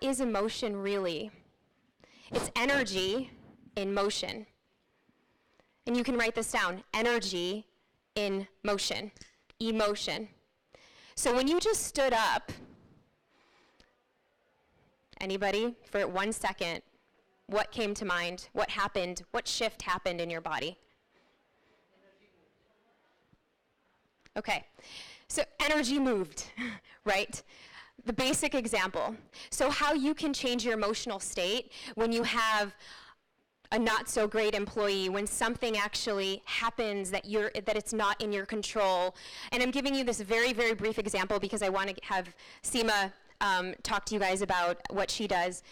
is emotion really? It's energy in motion. And you can write this down, energy in motion, emotion. So when you just stood up, anybody, for 1 second, what came to mind? What happened? What shift happened in your body? Okay, so energy moved, right? The basic example. So how you can change your emotional state when you have a not so great employee, when something actually happens that it's not in your control. And I'm giving you this very, very brief example because I want to have Seema talk to you guys about what she does.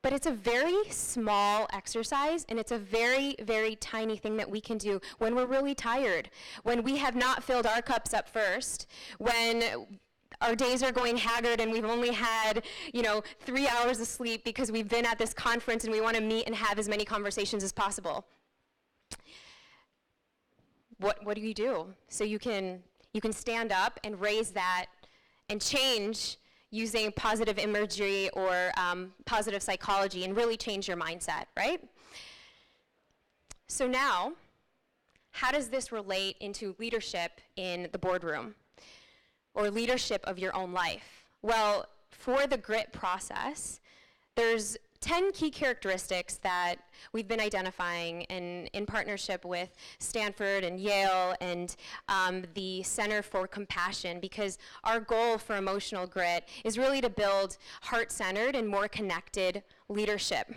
But it's a very small exercise, and it's a very, very tiny thing that we can do when we're really tired, when we have not filled our cups up first, when our days are going haggard and we've only had, 3 hours of sleep because we've been at this conference and we want to meet and have as many conversations as possible. What do you do? So you can stand up and raise that and change using positive imagery or positive psychology and really change your mindset, right? So now, how does this relate into leadership in the boardroom or leadership of your own life? Well, for the grit process, there's 10 key characteristics that we've been identifying in partnership with Stanford and Yale and the Center for Compassion, because our goal for emotional grit is really to build heart-centered and more connected leadership.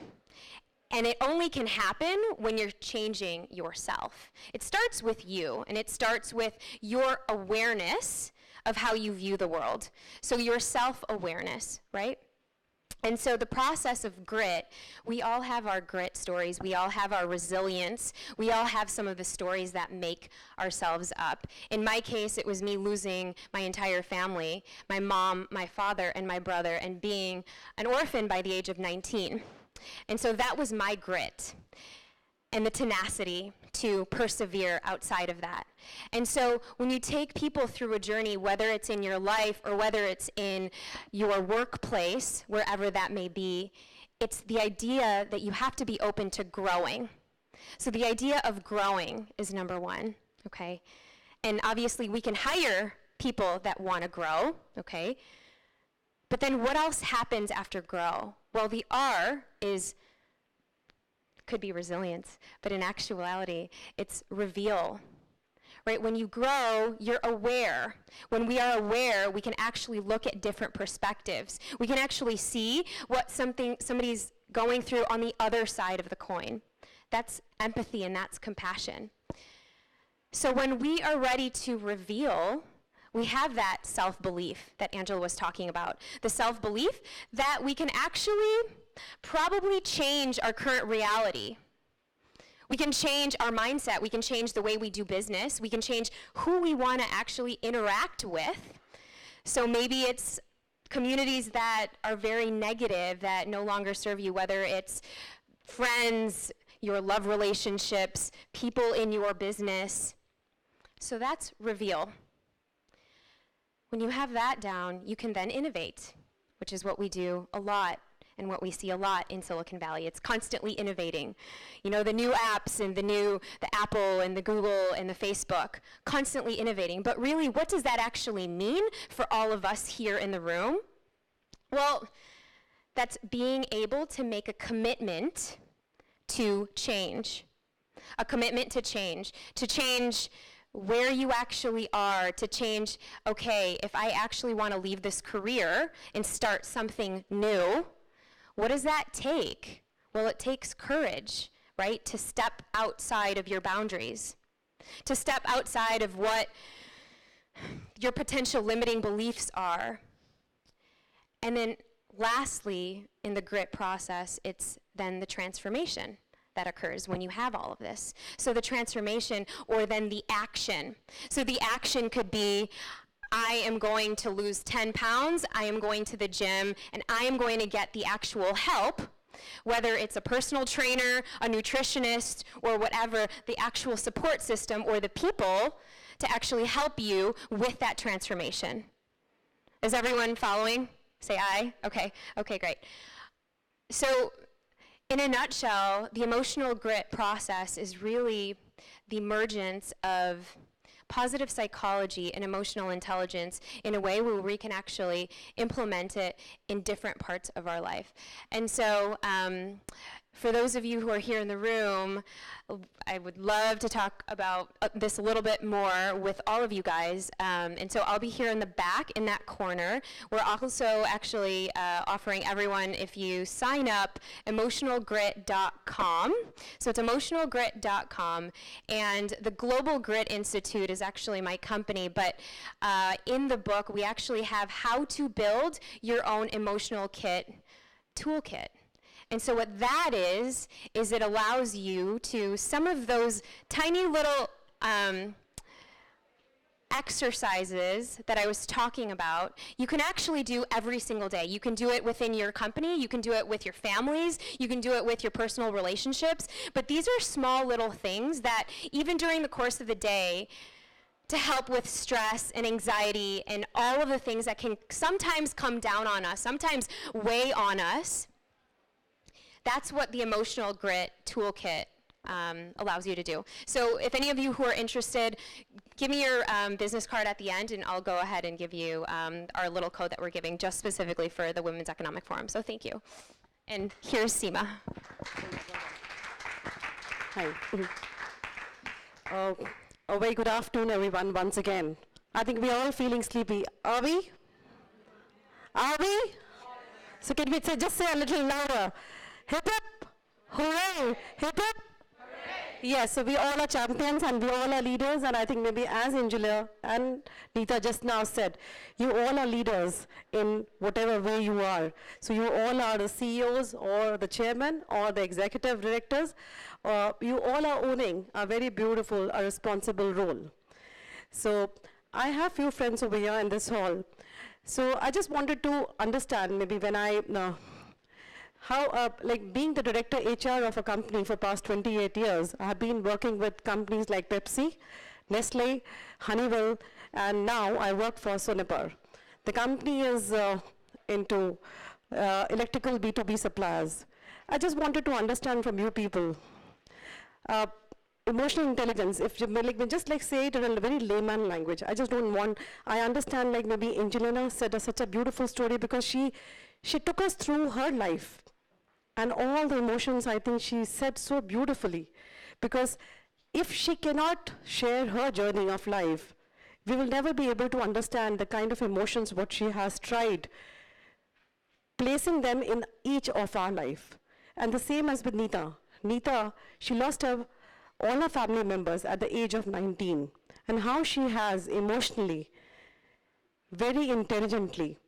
And it only can happen when you're changing yourself. It starts with you, and it starts with your awareness of how you view the world. So your self-awareness, right? And so the process of grit, we all have our grit stories, we all have our resilience, we all have some of the stories that make ourselves up. In my case, it was me losing my entire family, my mom, my father, and my brother, and being an orphan by the age of 19. And so that was my grit and the tenacity to persevere outside of that. And so when you take people through a journey, whether it's in your life or whether it's in your workplace, wherever that may be, it's the idea that you have to be open to growing. So the idea of growing is number one, okay? And obviously we can hire people that want to grow, okay? But then what else happens after grow? Well, the R could be resilience, but in actuality, it's reveal, right? When you grow, you're aware. When we are aware, we can actually look at different perspectives. We can actually see what somebody's going through on the other side of the coin. That's empathy and that's compassion. So when we are ready to reveal, we have that self-belief that Angela was talking about. The self-belief that we can actually probably change our current reality. We can change our mindset. We can change the way we do business. We can change who we want to actually interact with. So maybe it's communities that are very negative, that no longer serve you, whether it's friends, your love relationships, people in your business. So that's reveal. When you have that down, you can then innovate, which is what we do a lot and what we see a lot in Silicon Valley. It's constantly innovating. You know, the new apps and the Apple and the Google and the Facebook, constantly innovating. But really, what does that actually mean for all of us here in the room? Well, that's being able to make a commitment to change. A commitment to change where you actually are, to change, okay, if I actually want to leave this career and start something new, what does that take? Well, it takes courage, right? To step outside of your boundaries, to step outside of what your potential limiting beliefs are. And then lastly, in the grit process, it's then the transformation that occurs when you have all of this. So the transformation, or then the action. So the action could be, I am going to lose 10 pounds, I am going to the gym, and I am going to get the actual help, whether it's a personal trainer, a nutritionist, or whatever, the actual support system or the people to actually help you with that transformation. Is everyone following? Say aye. Okay. Okay, great. So, in a nutshell, the emotional grit process is really the emergence of positive psychology and emotional intelligence in a way where we can actually implement it in different parts of our life. And so, for those of you who are here in the room, I would love to talk about this a little bit more with all of you guys. And so I'll be here in the back in that corner. We're also actually offering everyone, if you sign up, emotionalgrit.com. So it's emotionalgrit.com. And the Global Grit Institute is actually my company. But in the book, we actually have how to build your own emotional kit toolkit. And so what that is it allows you to, some of those tiny little exercises that I was talking about, you can actually do every single day. You can do it within your company, you can do it with your families, you can do it with your personal relationships, but these are small little things that even during the course of the day, to help with stress and anxiety and all of the things that can sometimes come down on us, sometimes weigh on us. That's what the Emotional Grit Toolkit allows you to do. So if any of you who are interested, give me your business card at the end, and I'll go ahead and give you our little code that we're giving just specifically for the Women's Economic Forum. So thank you. And here's Seema. Hi. A very good afternoon, everyone, once again. I think we are all feeling sleepy. Are we? Are we? So can we just say a little louder? Hip hip, hooray, hip hip. Yes, so we all are champions and we all are leaders, and I think maybe as Angela and Neeta just now said, you all are leaders in whatever way you are. So you all are the CEOs or the chairman or the executive directors. You all are owning a very beautiful, a responsible role. So I have few friends over here in this hall. So I just wanted to understand maybe when I, how, like being the director HR of a company for past 28 years, I have been working with companies like Pepsi, Nestle, Honeywell, and now I work for Sonepar. The company is into electrical B2B suppliers. I just wanted to understand from you people, emotional intelligence, if you just like say it in a very layman language. I just don't want, I understand like maybe Angelina said such a beautiful story because she took us through her life. And all the emotions, I think she said so beautifully. Because if she cannot share her journey of life, we will never be able to understand the kind of emotions what she has tried, placing them in each of our life. And the same as with Neeta. Neeta, she lost all her family members at the age of 19. And how she has emotionally, very intelligently,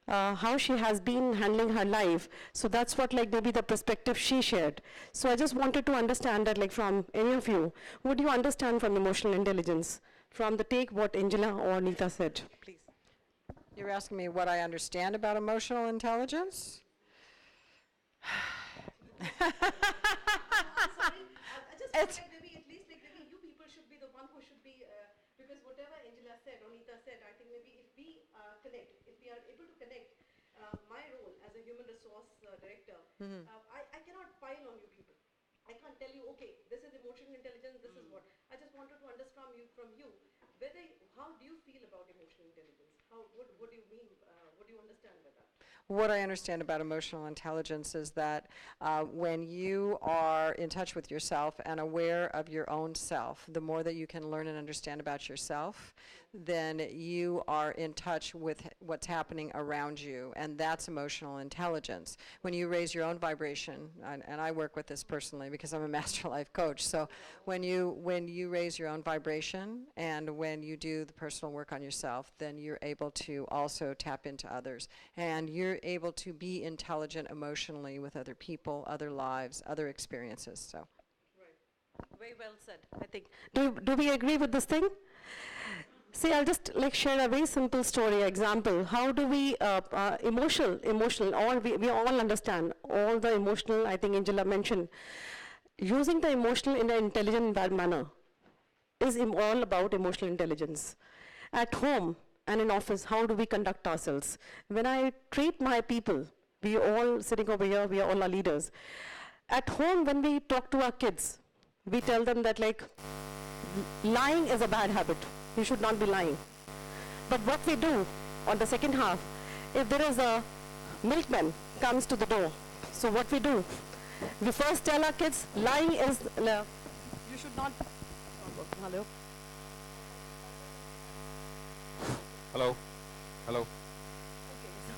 how she has been handling her life. So that's what like maybe the perspective she shared. So I just wanted to understand that like from any of you, what do you understand from emotional intelligence? From the take what Angela or Neeta said, please. You're asking me what I understand about emotional intelligence? It's maybe at least like maybe you people should be the one who should be, because whatever Angela said or Neeta said, I think maybe if we connect, if we are able to connect my role as a human resource director, I cannot pile on you people. I can't tell you, okay, this is emotional intelligence, this is what. I just wanted to understand from you, whether, how do you feel about emotional intelligence? What do you mean, what do you understand by that? What I understand about emotional intelligence is that when you are in touch with yourself and aware of your own self, the more that you can learn and understand about yourself, then you are in touch with what's happening around you, and that's emotional intelligence. When you raise your own vibration, and I work with this personally because I'm a master life coach, so when you raise your own vibration and when you do the personal work on yourself, then you're able to also tap into others, and you're able to be intelligent emotionally with other people, other lives, other experiences. So, right. Very well said, I think. Do we agree with this thing? See, I'll just like share a very simple story example. How do we, emotional, all we all understand, all the emotional, I think Angela mentioned. Using the emotional in an intelligent manner is all about emotional intelligence. At home, and in office, how do we conduct ourselves? When I treat my people, we all sitting over here, we are all our leaders. At home, when we talk to our kids, we tell them that like, lying is a bad habit. You should not be lying. But what we do on the second half, if there is a milkman comes to the door, so what we do, we first tell our kids, lying is, you should not, hello? Hello? Hello? Okay,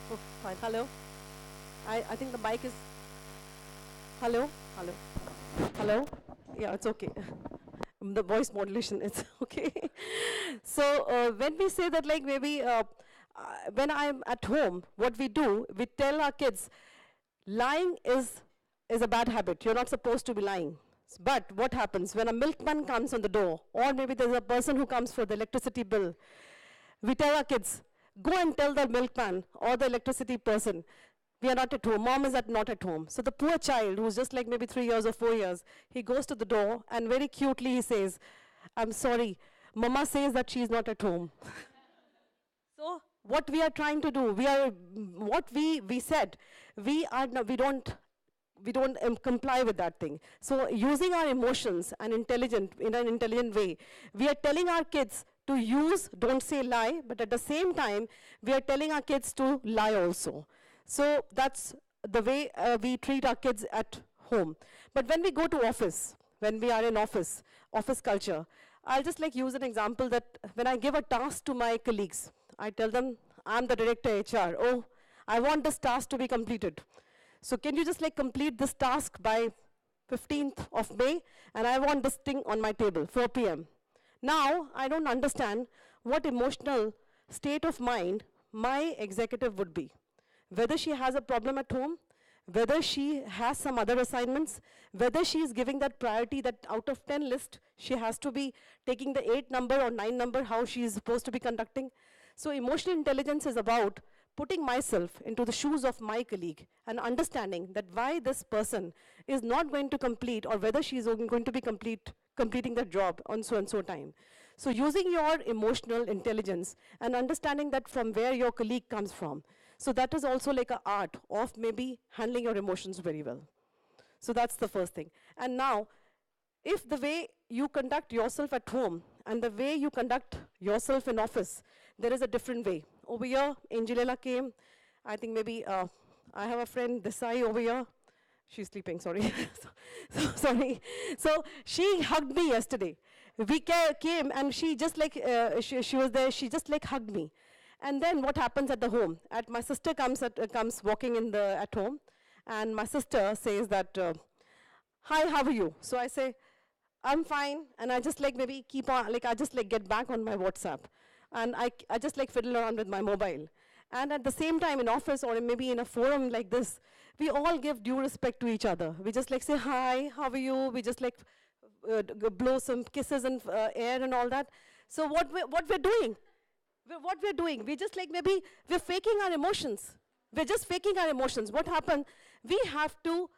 so, fine, hello? I think the mic is, hello? Hello? Hello? Yeah, it's okay. The voice modulation is okay. So when we say that like maybe when I'm at home, what we do, we tell our kids, lying is a bad habit. You're not supposed to be lying. But what happens when a milkman comes on the door, or maybe there's a person who comes for the electricity bill, we tell our kids, go and tell the milkman or the electricity person, we are not at home, mom is not at home. So the poor child, who's just like maybe 3 years or 4 years, he goes to the door and very cutely he says, I'm sorry, mama says that she's not at home. So what we are trying to do, what we said, we don't comply with that thing. So using our emotions and in an intelligent way, we are telling our kids to use, don't say lie, but at the same time, we are telling our kids to lie also. So that's the way we treat our kids at home. But when we go to office, when we are in office culture, I'll just like use an example that when I give a task to my colleagues, I tell them, I'm the director HR. Oh, I want this task to be completed. So can you just like complete this task by 15th of May, and I want this thing on my table, 4 p.m. Now, I don't understand what emotional state of mind my executive would be. Whether she has a problem at home, whether she has some other assignments, whether she is giving that priority that out of 10 list, she has to be taking the 8 number or 9 number, how she is supposed to be conducting. So emotional intelligence is about putting myself into the shoes of my colleague and understanding that why this person is not going to complete or whether she is going to be completing the job on so and so time. So using your emotional intelligence and understanding that from where your colleague comes from. So that is also like an art of maybe handling your emotions very well. So that's the first thing. And now, if the way you conduct yourself at home and the way you conduct yourself in office, there is a different way. Over here, Angelina came. I think maybe I have a friend, Desai, over here. She's sleeping, sorry. Sorry. So she hugged me yesterday. We came and she just like, she was there, she just like hugged me. And then what happens at the home? My sister comes walking in at home, and my sister says that, hi, how are you? So I say, I'm fine, and I just like maybe keep on, like I just like get back on my WhatsApp. And I just like fiddle around with my mobile. And at the same time in office or maybe in a forum like this, we all give due respect to each other. We just like say, hi, how are you? We just like blow some kisses in air and all that. So what we're doing, we just like maybe we're faking our emotions. We're just faking our emotions. What happened? We have to